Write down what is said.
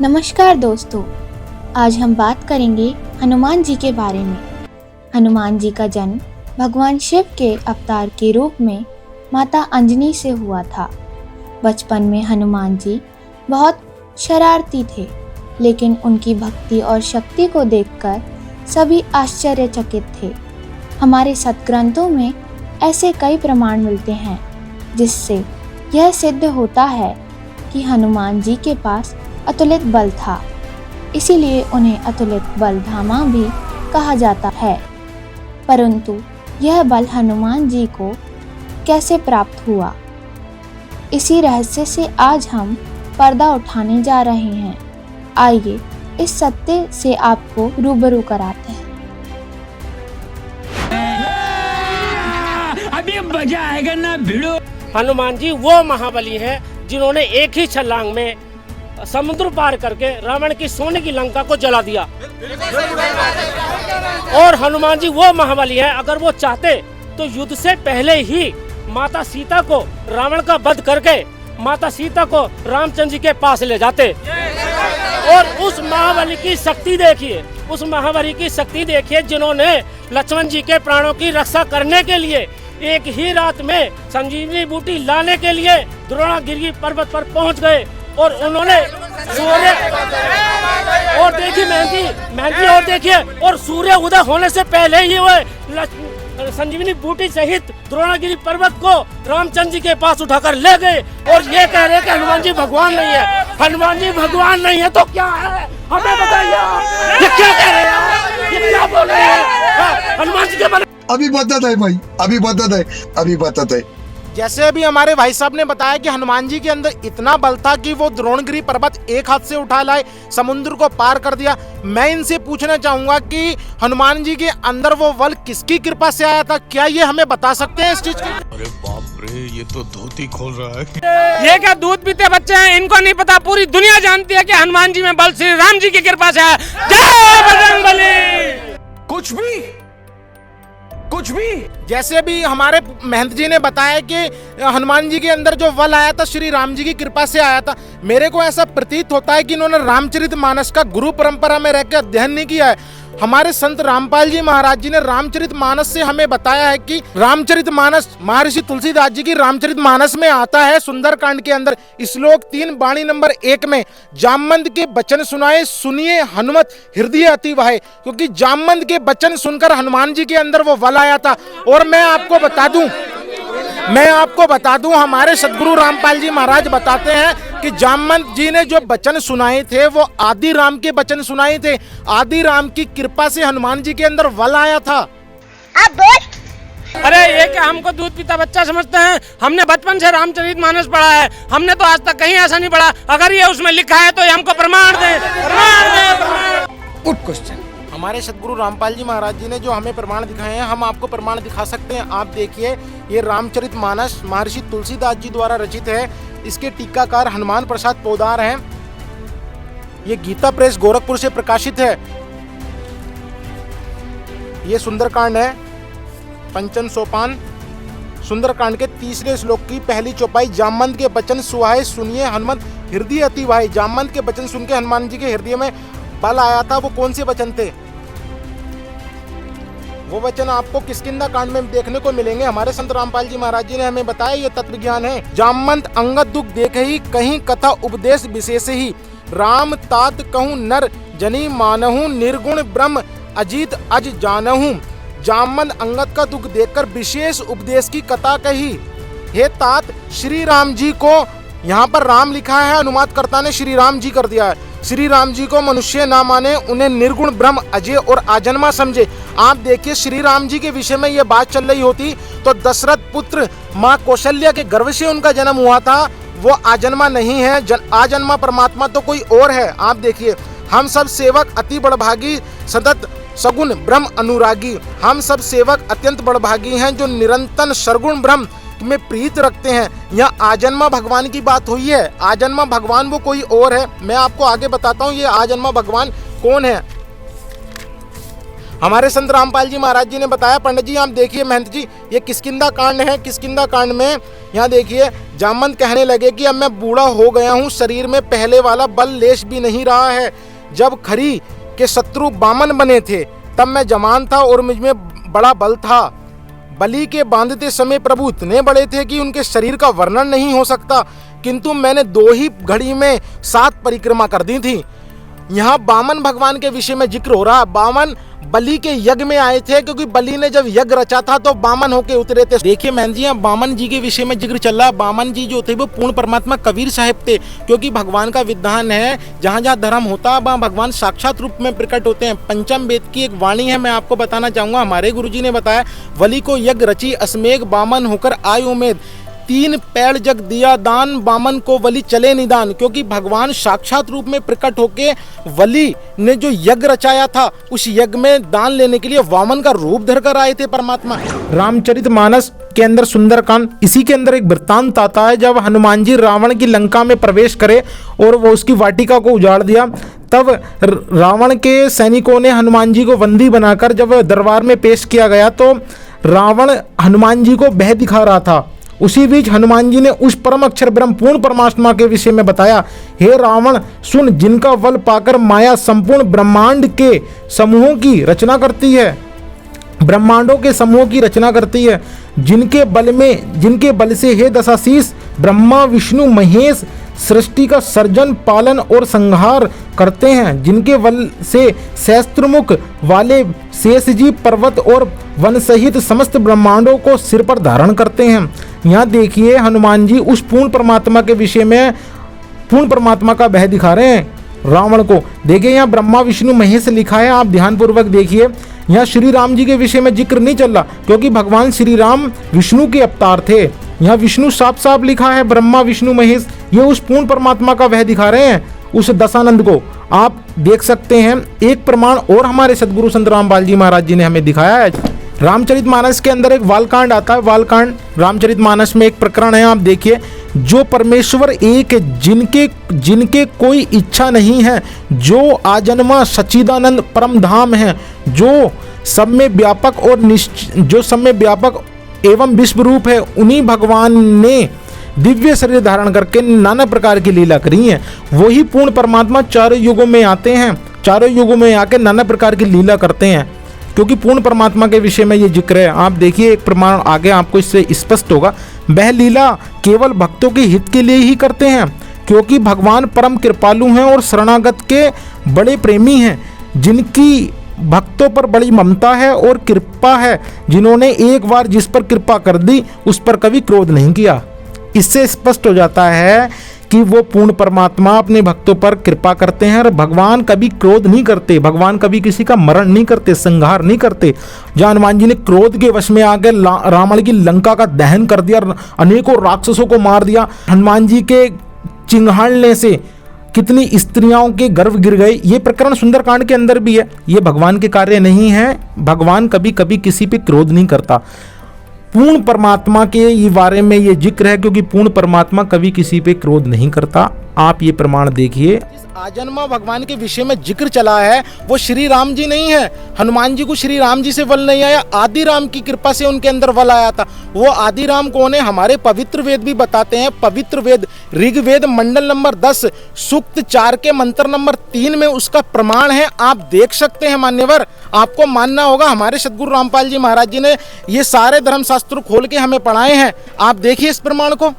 नमस्कार दोस्तों, आज हम बात करेंगे हनुमान जी के बारे में। हनुमान जी का जन्म भगवान शिव के अवतार के रूप में माता अंजनी से हुआ था। बचपन में हनुमान जी बहुत शरारती थे, लेकिन उनकी भक्ति और शक्ति को देखकर सभी आश्चर्यचकित थे। हमारे सतग्रंथों में ऐसे कई प्रमाण मिलते हैं जिससे यह सिद्ध होता है कि हनुमान जी के पास अतुलित बल था, इसीलिए उन्हें अतुलित बल धामा भी कहा जाता है। परंतु यह बल हनुमान जी को कैसे प्राप्त हुआ, इसी रहस्य से आज हम पर्दा उठाने जा रहे हैं। आइए इस सत्य से आपको रूबरू कराते हैं। अभी मजा आएगा ना भिड़ो। हनुमान जी वो महाबली हैं जिन्होंने एक ही छलांग में समुद्र पार करके रावण की सोने की लंका को जला दिया। और हनुमान जी वो महाबली हैं, अगर वो चाहते तो युद्ध से पहले ही माता सीता को रावण का वध करके माता सीता को रामचंद्र जी के पास ले जाते। और उस महाबली की शक्ति देखिए, उस महाबली की शक्ति देखिए जिन्होंने लक्ष्मण जी के प्राणों की रक्षा करने के लिए एक ही रात में संजीवनी बूटी लाने के लिए द्रोणागिरि पर्वत पर पहुंच गए। और उन्होंने सूर्य और देखिए मेहंदी और देखिए, और सूर्य उदय होने से पहले ही वो संजीवनी बूटी सहित द्रोणागिरि पर्वत को रामचंद्र जी के पास उठाकर ले गए। और ये कह रहे कि हनुमान जी भगवान नहीं है। हनुमान जी भगवान नहीं है तो क्या है, हमें बताइए। ये क्या कह रहे हैं, ये क्या बोल रहे हैं हनुमान जी के बारे में? अभी बताता है भाई, अभी बताता है। जैसे अभी हमारे भाई साहब ने बताया कि हनुमान जी के अंदर इतना बल था कि वो द्रोणगिरि पर्वत एक हाथ से उठा लाए, समुद्र को पार कर दिया। मैं इनसे पूछना चाहूंगा कि हनुमान जी के अंदर वो बल किसकी कृपा से आया था, क्या ये हमें बता सकते हैं इस चीज की? अरे बाप रे, ये तो धोती खोल रहा है। ये क्या दूध पीते बच्चे हैं, इनको नहीं पता। पूरी दुनिया जानती है कि हनुमान जी में बल श्री राम जी की कृपा से है। जय बजरंगबली। कुछ भी जैसे भी हमारे महंत जी ने बताया कि हनुमान जी के अंदर जो बल आया था श्री राम जी की कृपा से आया था। मेरे को ऐसा प्रतीत होता है कि इन्होंने रामचरितमानस का गुरु परंपरा में रहकर अध्ययन नहीं किया है। हमारे संत रामपाल जी महाराज जी ने रामचरितमानस से हमें बताया है कि रामचरितमानस महर्षि तुलसीदास जी की रामचरितमानस में आता है सुंदरकांड के अंदर श्लोक 3 वाणी नंबर 1 में, जामवंत के वचन सुनाए सुनिए हनुमत हृदय अति वाहे। क्योंकि जामवंत के वचन सुनकर हनुमान जी के अंदर वो बल आया था। और मैं आपको बता दूं हमारे सदगुरु रामपाल जी महाराज बताते हैं कि जामवंत जी ने जो वचन सुनाए थे वो आदि राम के वचन सुनाए थे। आदि राम की कृपा से हनुमान जी के अंदर बल आया था। अरे ये क्या हमको दूध पीता बच्चा समझते हैं? हमने बचपन से रामचरितमानस पढ़ा है, हमने तो आज तक कहीं ऐसा नहीं पढ़ा। अगर ये उसमें लिखा है तो ये हमको प्रमाण दे। Good question. हमारे सदगुरु रामपाल जी महाराज जी ने जो हमें प्रमाण दिखाए हैं, हम आपको प्रमाण दिखा सकते हैं। आप देखिए, ये रामचरितमानस महर्षि तुलसीदास जी द्वारा रचित है। इसके टीकाकार हनुमान प्रसाद पोदार हैं। ये गीता प्रेस गोरखपुर से प्रकाशित है। ये सुंदरकांड है, पंचम सोपान सुंदरकांड के 3 श्लोक की पहली चौपाई, जामवंत के वचन सुहाए सुनिए हनुमत हृदय अति वाहे। जामवंत के वचन सुन के हनुमान जी के हृदय में बल आया था। वो कौन से वचन थे? वो वचन आपको किष्किंधा कांड में देखने को मिलेंगे। हमारे संत रामपाल जी महाराज जी ने हमें बताया, ये तत्व ज्ञान है। जामवंत अंगद दुख देख ही कहीं कथा उपदेश विशेष ही, राम तात कहूँ नर जनी मानहूँ निर्गुण ब्रह्म अजीत अज जानहूँ। जामवंत अंगद का दुख देखकर विशेष उपदेश की कथा कही। हे तात, श्री राम जी को, यहाँ पर राम लिखा है, अनुवादकर्ता ने श्री राम जी कर दिया है। श्री राम जी को मनुष्य ना माने, उन्हें निर्गुण ब्रह्म अजय और आजन्मा समझे। आप देखिए, श्री राम जी के विषय में ये बात चल रही होती तो दशरथ पुत्र माँ कौशल्या के गर्भ से उनका जन्म हुआ था। वो आजन्मा नहीं है, आजन्मा परमात्मा तो कोई और है। आप देखिए, हम सब सेवक अति बड़भागी सतत सगुण ब्रह्म अनुरागी। हम सब सेवक अत्यंत बड़भागी हैं जो निरंतर सरगुण ब्रह्म में प्रीत रखते हैं। यहाँ आजन्मा भगवान की बात हुई है। आजन्मा भगवान वो कोई और है। मैं आपको आगे बताता हूँ ये आजन्मा भगवान कौन है। हमारे संत रामपाल जी महाराज जी ने बताया। पंडित जी आप देखिए, महंत जी, ये किष्किंधा कांड है। किष्किंधा कांड में यहाँ देखिए जामवंत कहने लगे कि अब मैं बूढ़ा हो गया हूँ, शरीर में पहले वाला बल लेश भी नहीं रहा है। जब खरी के शत्रु बामन बने थे तब मैं जवान था और मुझ में बड़ा बल था। बलि के बांधते समय प्रभु इतने बड़े थे कि उनके शरीर का वर्णन नहीं हो सकता, किंतु मैंने 2 ही घड़ी में 7 परिक्रमा कर दी थी। यहाँ बामन भगवान के विषय में जिक्र हो रहा है। बामन बलि के यज्ञ में आए थे, क्योंकि बलि ने जब यज्ञ रचा था तो बामन होके उतरे थे। देखिए महन जी, यहाँ बामन जी के विषय में जिक्र चल रहा है। बामन जी जो थे वो पूर्ण परमात्मा कबीर साहब थे, क्योंकि भगवान का विधान है जहाँ जहाँ धर्म होता है वहाँ भगवान साक्षात रूप में प्रकट होते हैं। पंचम वेद की एक वाणी है, मैं आपको बताना चाहूंगा। हमारे गुरुजी ने बताया, बलि को यज्ञ रची अस्मेघ बामन होकर आय उमेद, 3 पेड़ जग दिया दान, बामन को बलि चले निदान। क्योंकि भगवान साक्षात रूप में प्रकट होके बलि ने जो यज्ञ रचाया था उस यज्ञ में दान लेने के लिए वामन का रूप धर कर आए थे परमात्मा। रामचरितमानस के अंदर सुंदरकांड, इसी के अंदर एक वृत्तांत आता है। जब हनुमान जी रावण की लंका में प्रवेश करे और वो उसकी वाटिका को उजाड़ दिया, तब रावण के सैनिकों ने हनुमान जी को बंदी बनाकर जब दरबार में पेश किया गया तो रावण हनुमान जी को भय दिखा रहा था। उसी बीच हनुमान जी ने उस परम अक्षर ब्रह्म पूर्ण परमात्मा के विषय में बताया, हे रावण सुन, जिनका बल पाकर माया संपूर्ण ब्रह्मांड के समूहों की रचना करती है, ब्रह्मांडों के समूहों की रचना करती है, जिनके बल से हे दशाशीष ब्रह्मा विष्णु महेश सृष्टि का सर्जन पालन और संहार करते हैं, जिनके बल से सहस्त्रमुख वाले शेष जी पर्वत और वन सहित समस्त ब्रह्मांडों को सिर पर धारण करते हैं। यहाँ देखिए हनुमान जी उस पूर्ण परमात्मा के विषय में पूर्ण परमात्मा का भय दिखा रहे हैं रावण को। देखिए यहाँ ब्रह्मा विष्णु महेश लिखा है, आप ध्यानपूर्वक देखिए। यहाँ श्री राम जी के विषय में जिक्र नहीं चल रहा, क्योंकि भगवान श्री राम विष्णु के अवतार थे। यहाँ विष्णु साफ साफ लिखा है, ब्रह्मा विष्णु महेश, ये उस पूर्ण परमात्मा का वह दिखा रहे हैं, उस दशानंद को आप देख सकते हैं। एक प्रमाण और हमारे सदगुरु संत रामपाल जी महाराज जी ने हमें दिखाया है। रामचरितमानस के अंदर एक वालकांड आता है। वालकांड रामचरितमानस में एक प्रकरण है, आप देखिए। जो परमेश्वर एक है, जिनके कोई इच्छा नहीं है, जो आजन्मा सच्चिदानंद परम धाम है, जो सब में व्यापक और जो सब में व्यापक एवं विश्व रूप है, उन्हीं भगवान ने दिव्य शरीर धारण करके नाना प्रकार की लीला करी है। वही पूर्ण परमात्मा चारों युगों में आते हैं, चारों युगों में आके नाना प्रकार की लीला करते हैं, क्योंकि पूर्ण परमात्मा के विषय में ये जिक्र है। आप देखिए एक प्रमाण आगे आपको इससे स्पष्ट होगा। वह लीला केवल भक्तों के हित के लिए ही करते हैं, क्योंकि भगवान परम कृपालु हैं और शरणागत के बड़े प्रेमी हैं, जिनकी भक्तों पर बड़ी ममता है और कृपा है, जिन्होंने एक बार जिस पर कृपा कर दी उस पर कभी क्रोध नहीं किया। इससे स्पष्ट हो जाता है कि वो पूर्ण परमात्मा अपने भक्तों पर कृपा करते हैं और भगवान कभी क्रोध नहीं करते, भगवान कभी किसी का मरण नहीं करते, संहार नहीं करते। जहाँ हनुमान जी ने क्रोध के वश में आकर रावण की लंका का दहन कर दिया, अनेकों राक्षसों को मार दिया, हनुमान जी के चिंगाड़ने से कितनी स्त्रियों के गर्भ गिर गए, ये प्रकरण सुंदरकांड के अंदर भी है। ये भगवान के कार्य नहीं है, भगवान कभी कभी किसी पे क्रोध नहीं करता। पूर्ण परमात्मा के ये बारे में ये जिक्र है, क्योंकि पूर्ण परमात्मा कभी किसी पे क्रोध नहीं करता। आप ये प्रमाण देखिए। आजन्मा भगवान के विषय में जिक्र चला है वो श्री राम जी नहीं है। हनुमान जी को श्री राम जी से बल नहीं आया, आदि राम की कृपा से उनके अंदर बल आया था। वो आदि राम कौन है, हमारे पवित्र वेद भी बताते हैं। पवित्र वेद ऋग्वेद मंडल नंबर 10 सूक्त 4 के मंत्र नंबर 3 में उसका प्रमाण है, आप देख सकते हैं। मान्यवर, आपको मानना होगा, हमारे सदगुरु रामपाल जी महाराज जी ने ये सारे धर्मशास्त्र खोल के हमें पढ़ाए हैं। आप देखिए इस प्रमाण को।